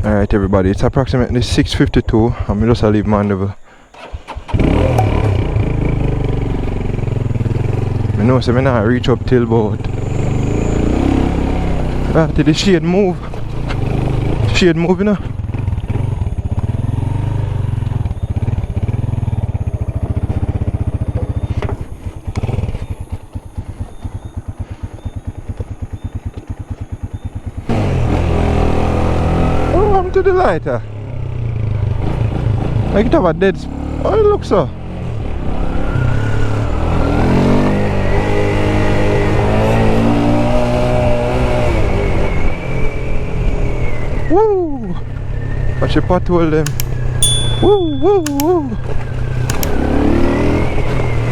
Alright everybody, it's approximately 6:52. I'm just leave Mandeville. I know so I not reach up till about till the shade move. Shade move, you know. To the lighter. Like it have a dead oh, it looks so. Woo! Watch the pothole them. Woo, woo, woo.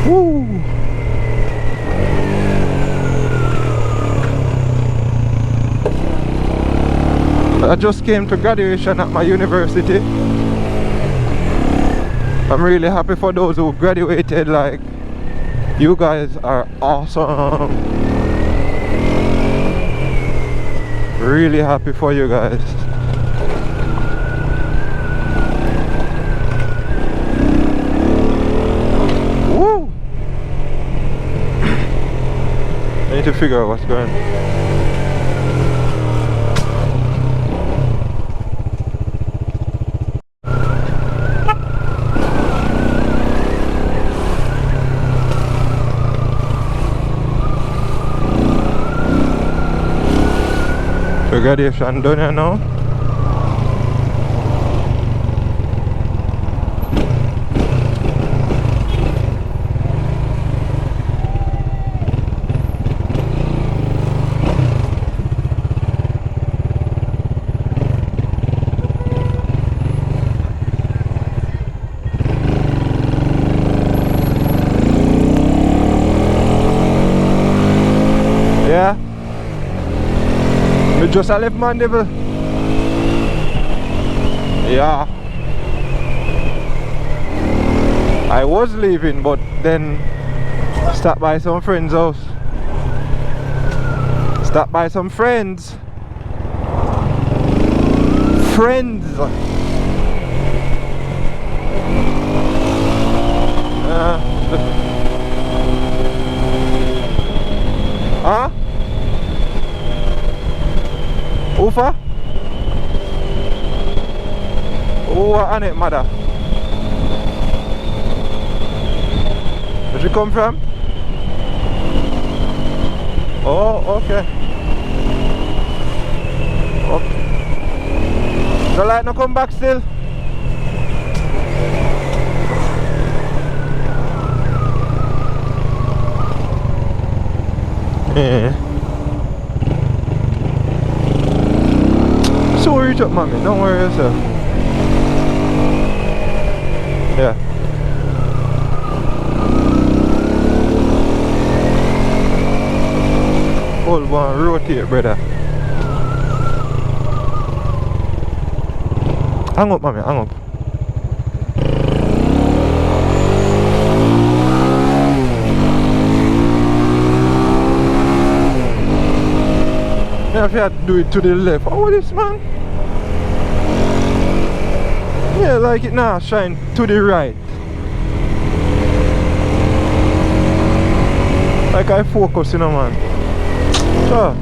Woo! I just came to graduation at my university. I'm really happy for those who graduated. Like, you guys are awesome. Really happy for you guys. Woo! I need to figure out what's going on. Graduation done here now. Yeah. You just left Mandeville? Yeah. I was leaving, but then stopped by some friend's house. Stopped by some friends. Huh? Ufa? Oh, on it, mother. Where you come from? Oh, okay. Okay. The light no come back still? Yeah. So reach up, mommy. Don't worry yourself. Yeah. Hold one, rotate, brother. Hang up, mommy. Hang up. Yeah, if you had to do it to the left. Oh, this man. Yeah, like it now, shine to the right. Like I focus, you know, man. Sure.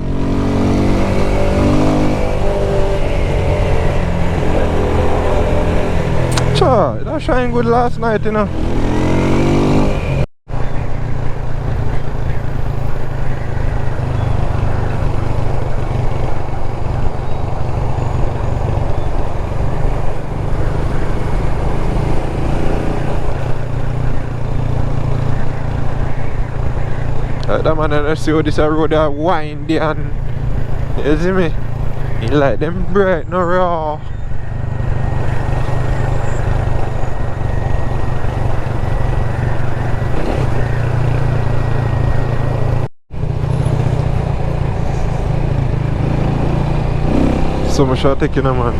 Sure, that shine good last night, you know. That man, I see how this road are windy and you see me? He like them bright, no raw. So much shot taking a man.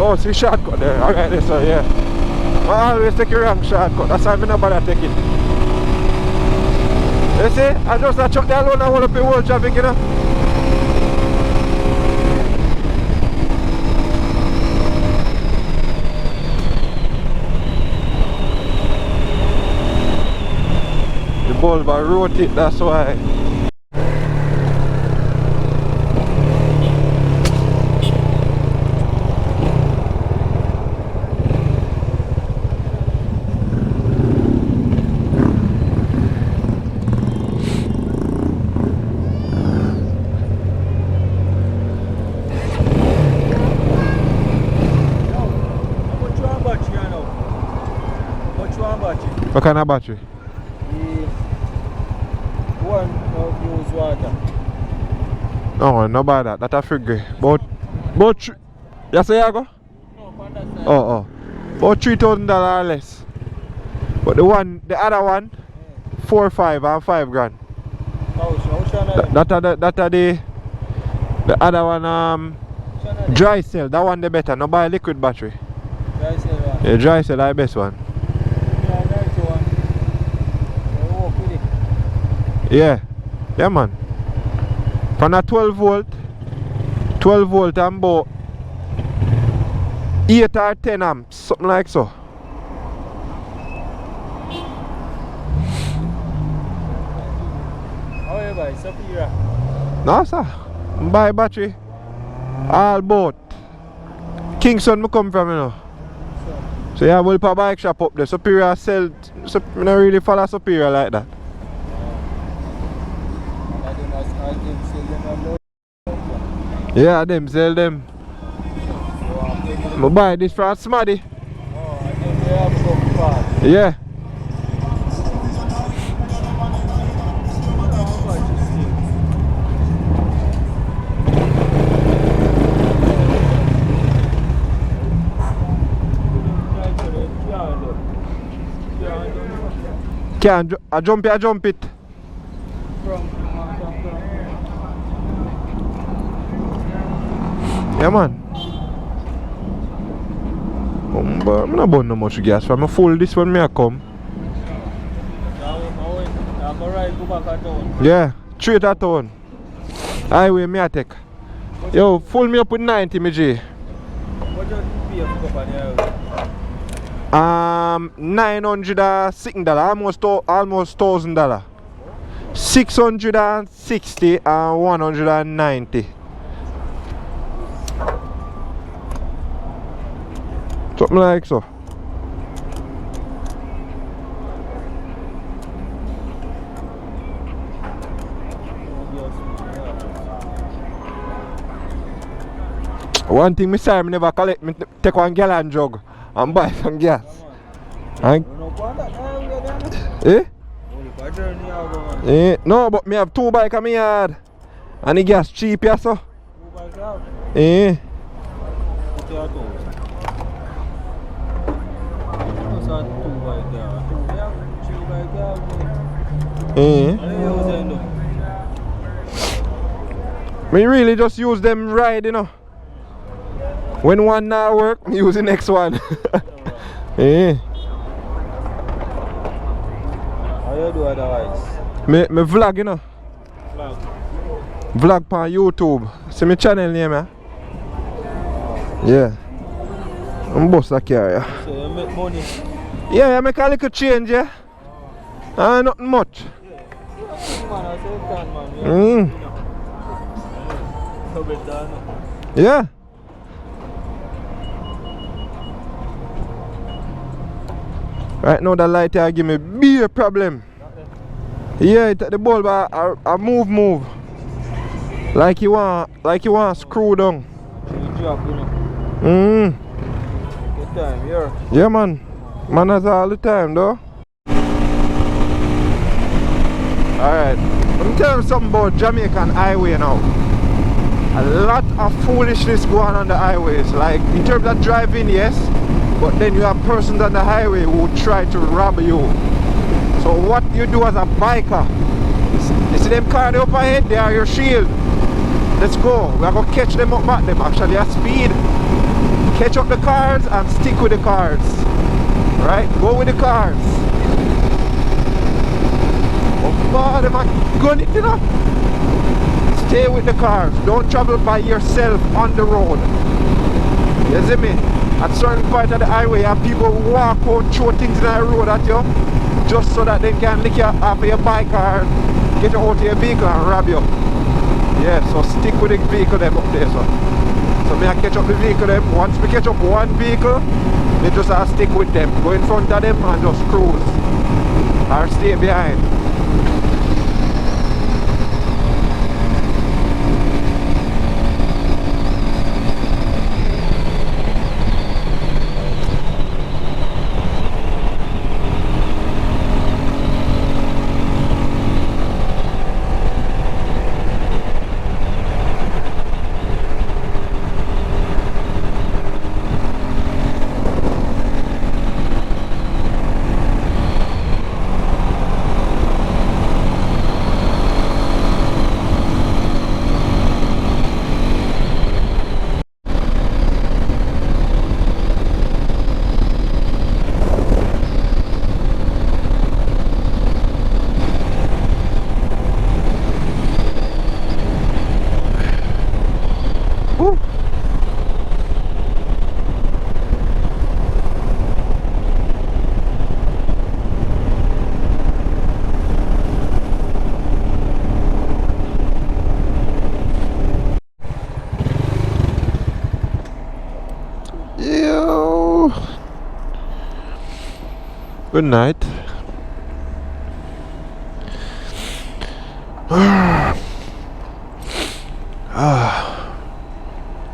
Oh, see shortcut there. Alright, this one, yeah. I always take a wrong shortcut. That's why I'm not bother taking. You see, I just chuck the alone and hold up the whole traffic, you know. The bulb I rotate, that's why. What kind of battery? One use water. No, no bad that. That's a free. But you say you go? No, Panda side. Oh. About $3,000 or less. But the other one, 4 or 5 and 5 grand. That are the other one dry cell. That one the better. No buy liquid battery. Dry cell one. Yeah, dry cell is the best one. Yeah, man. From a 12 volt and about 8 or 10 amps, something like so. How you buy? Superior? No, sir. I buy battery. All both. Kingston I come from, you know. So yeah, we'll put a bike shop up there. Superior sell. I don't really follow Superior like that. Yeah, them sell them. I buy this from Smaddy. Oh, I think they have some parts. Yeah. I jump it. Yeah, man. I'm not burn no much gas. If I'm full this when I come. Yeah, straight at town. Highway me I take. Yo, full me up with 90 me G. What do you pay for cup on the highway? $906, almost $1,000. 660 and 190. Something like so. One thing me say, I never collect, me take 1 gallon jug and buy some gas. And, no, but me have 2 bikes in my yard. And the gas cheap, yeah, so. 2 bikes out? Me really just use them ride, you know. When one not work, me use the next one. How you do otherwise? Me vlog, you know. Vlog? Vlog on YouTube. See my channel name, yeah? Yeah. I'm boss that car, yeah. So you make money? Yeah, I make a little change, yeah. Nothing much. Yeah. Right now the light here give me big problem. Yeah, the bulb I move. Like you want screw down. Good time here. Yeah, man. Man has all the time though. Alright. Let me tell you something about Jamaican highway now. A lot of foolishness going on the highways. Like in terms of driving, yes. But then you have persons on the highway who try to rob you. So what you do as a biker, you see them car up ahead, they are your shield. Let's go. We are going to catch them up back them actually at speed. Catch up the cars and stick with the cars. Right? Go with the cars. Oh God, am I going it, you know? Stay with the cars. Don't travel by yourself on the road. You see me? At certain part of the highway, and people walk out, throw things in the road at you, just so that they can lick you off of your bike or get you out of your vehicle and rob you. Yeah, so stick with the vehicle them up there, so. So me I catch up the vehicle them. Once we catch up one vehicle, me just stick with them. Go in front of them and just cruise. Or stay behind. Good night.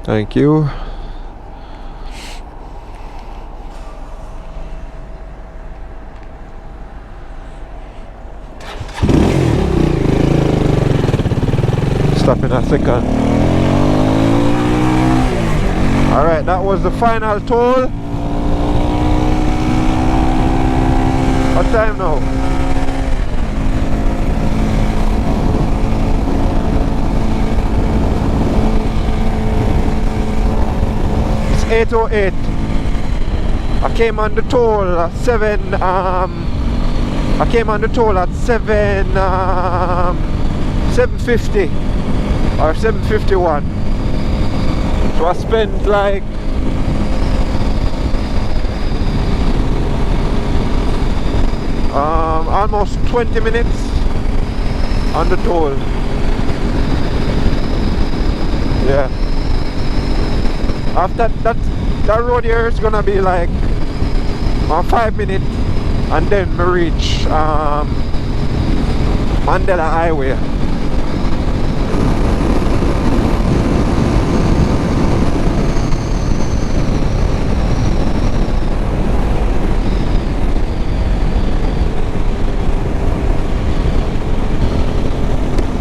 Thank you. Stop in a second. Alright, that was the final toll. What time now? It's 8:08. I came on the toll at 7 I came on the toll at 7:50 or 7:51. So I spent like almost 20 minutes on the toll. Yeah. After that road here is gonna be like 5 minutes, and then we reach Mandela Highway.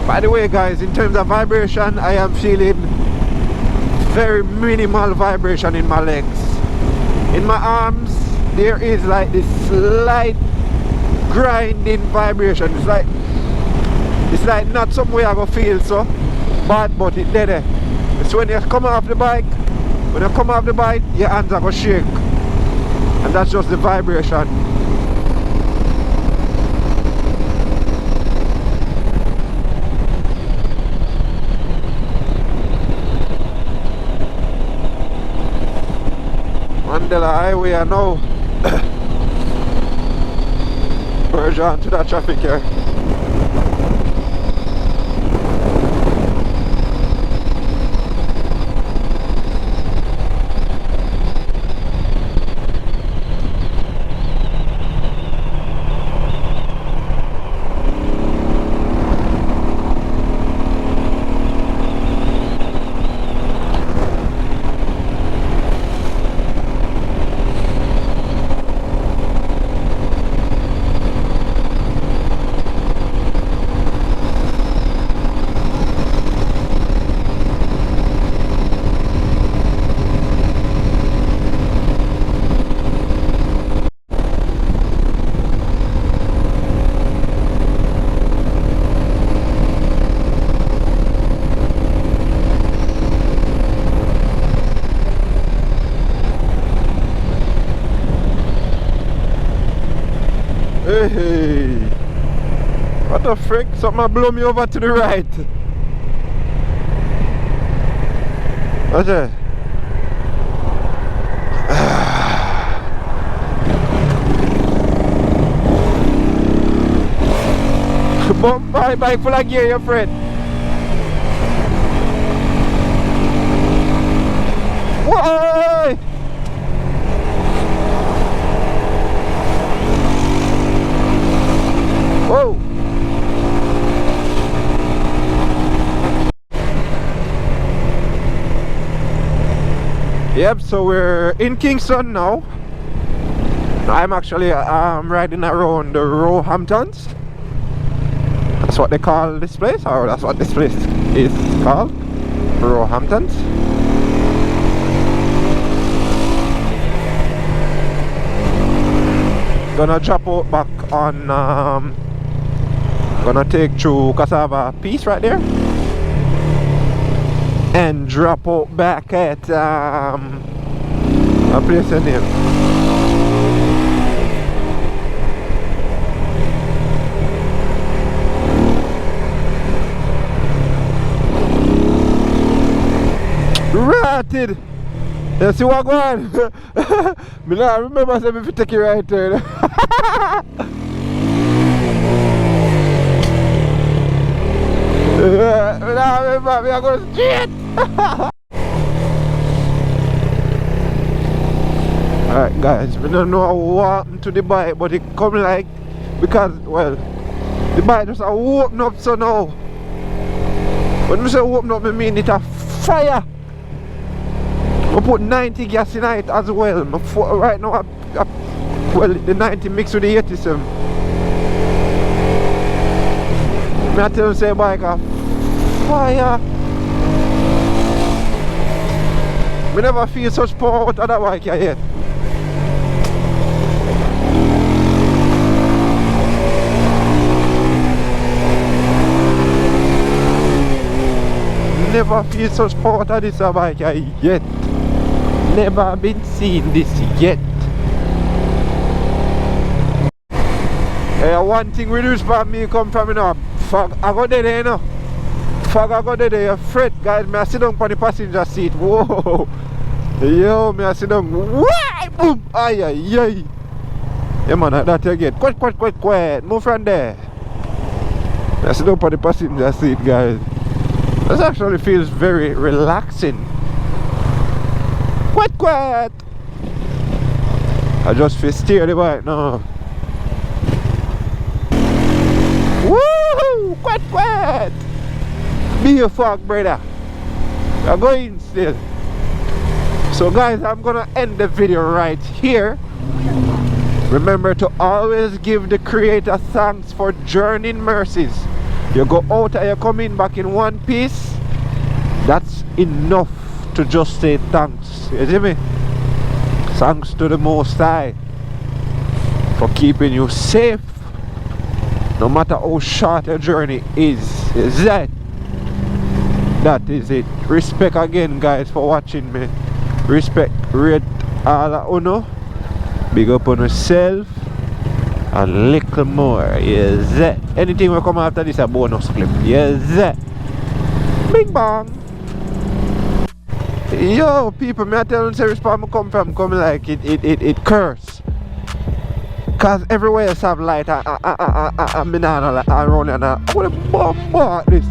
By the way guys, in terms of vibration, I am feeling very minimal vibration in my legs. In my arms, there is like this slight grinding vibration. It's like not somewhere I go feel so bad, but it's there. It's when you come off the bike, your hands are gonna shake. And that's just the vibration. Mandela Highway, I know. Merge on to that traffic here. Hey, what the frick? Something blow me over to the right. What's that? My bike full of gear, your friend. Whoa! Whoa! Yep, so we're in Kingston now. I'm actually riding around the Roehamptons. That's what they call this place, or that's what this place is called, Roehamptons. Gonna drop out back on, gonna take through Cassava Piece right there, and drop out back at a place name. Ratted! You see what going on? Me not remember saying if you take it right turn. Me not remember, me are going straight! Alright guys, we don't know what happened to the bike, but it come like, because, well, the bike just open up so now. When I say open up, I mean it a fire! I put 90 gas in it as well. Right now, well, the 90 mixed with the 87. I tell you, say bike a fire. I never feel such power out of that bike yet. Never feel such power out of this bike yet. Never been seen this yet. One thing reduced by me come from, you know, fog I got there, you know. Fog I got there, you fret, guys. Me I sit down on the passenger seat. Whoa. Yo, me I sit down. Why? Boom. Ay, ay, ay. Yeah, man, that you get. Quiet. Move from there. Me I sit down on the passenger seat, guys. This actually feels very relaxing. Quiet. I just feel steer the bike now. Woohoo! Quiet. Be a fuck, brother. I'm going still. So guys, I'm gonna end the video right here. Remember to always give the creator thanks for journeying mercies. You go out and you come in back in one piece. That's enough to just say thanks. You see me? Thanks to the Most High for keeping you safe, no matter how short your journey is. Is that? That is it. Respect again, guys, for watching me. Respect, rate all of uno. Big up on yourself. A little more. Yes, that. Anything will come after this a bonus clip. Yes, that. Big bang. Yo, people, me I tell you, say where I come from, come like it curse. Cause everywhere else have light, I mean, around and I want to bomb this.